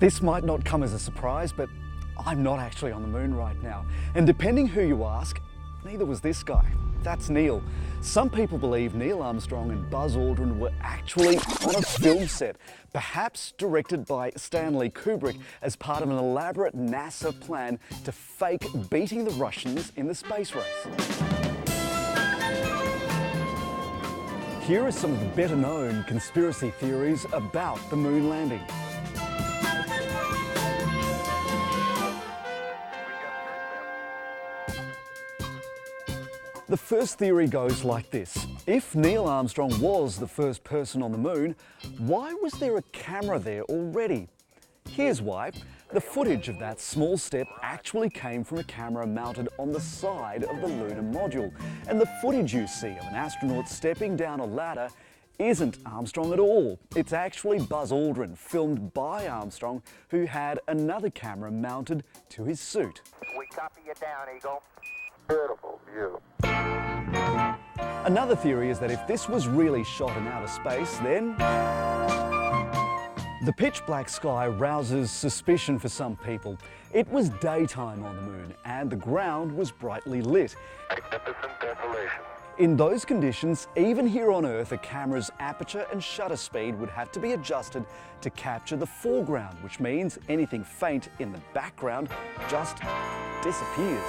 This might not come as a surprise, but I'm not actually on the moon right now. And depending who you ask, neither was this guy. That's Neil. Some people believe Neil Armstrong and Buzz Aldrin were actually on a film set, perhaps directed by Stanley Kubrick as part of an elaborate NASA plan to fake beating the Russians in the space race. Here are some of the better known conspiracy theories about the moon landing. The first theory goes like this. If Neil Armstrong was the first person on the moon, why was there a camera there already? Here's why. The footage of that small step actually came from a camera mounted on the side of the lunar module. And the footage you see of an astronaut stepping down a ladder isn't Armstrong at all. It's actually Buzz Aldrin, filmed by Armstrong, who had another camera mounted to his suit. We copy you down, Eagle. Beautiful view. Another theory is that if this was really shot in outer space, then the pitch black sky rouses suspicion for some people. It was daytime on the moon and the ground was brightly lit. Magnificent desolation. In those conditions, even here on Earth, a camera's aperture and shutter speed would have to be adjusted to capture the foreground, which means anything faint in the background just disappears.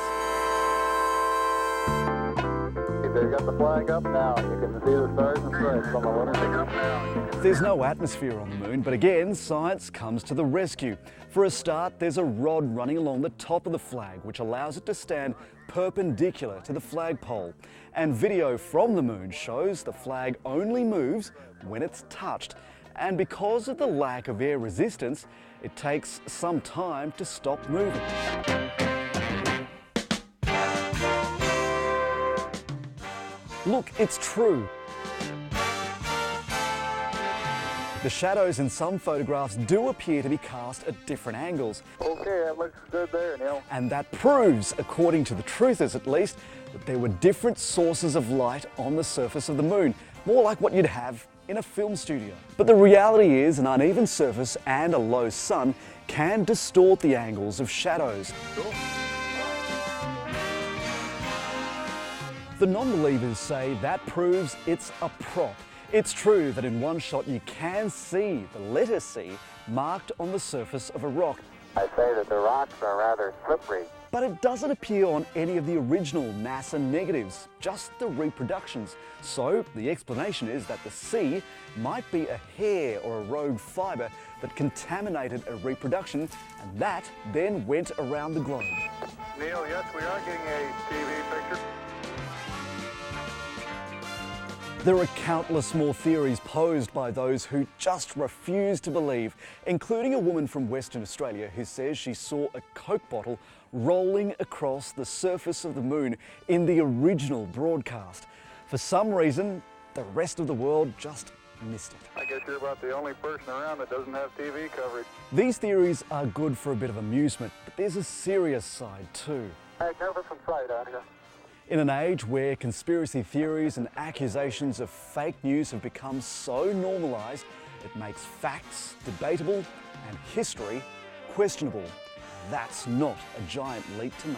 They've got the flag up now. You can see the stars and stripes on the lunar. There's no atmosphere on the moon, but again, science comes to the rescue. For a start, there's a rod running along the top of the flag, which allows it to stand perpendicular to the flagpole. And video from the moon shows the flag only moves when it's touched. And because of the lack of air resistance, it takes some time to stop moving. Look, it's true. The shadows in some photographs do appear to be cast at different angles. Okay, that looks good there, Neil. And that proves, according to the truthers at least, that there were different sources of light on the surface of the moon, more like what you'd have in a film studio. But the reality is an uneven surface and a low sun can distort the angles of shadows. The non-believers say that proves it's a prop. It's true that in one shot you can see the letter C marked on the surface of a rock. I say that the rocks are rather slippery. But it doesn't appear on any of the original NASA negatives, just the reproductions. So the explanation is that the C might be a hair or a rogue fibre that contaminated a reproduction, and that then went around the globe. Neil, yes, we are getting a TV picture. There are countless more theories posed by those who just refuse to believe, including a woman from Western Australia who says she saw a Coke bottle rolling across the surface of the moon in the original broadcast. For some reason, the rest of the world just missed it. I guess you're about the only person around that doesn't have TV coverage. These theories are good for a bit of amusement, but there's a serious side too. Hey, cover from sight out here. In an age where conspiracy theories and accusations of fake news have become so normalised, it makes facts debatable and history questionable. That's not a giant leap to make.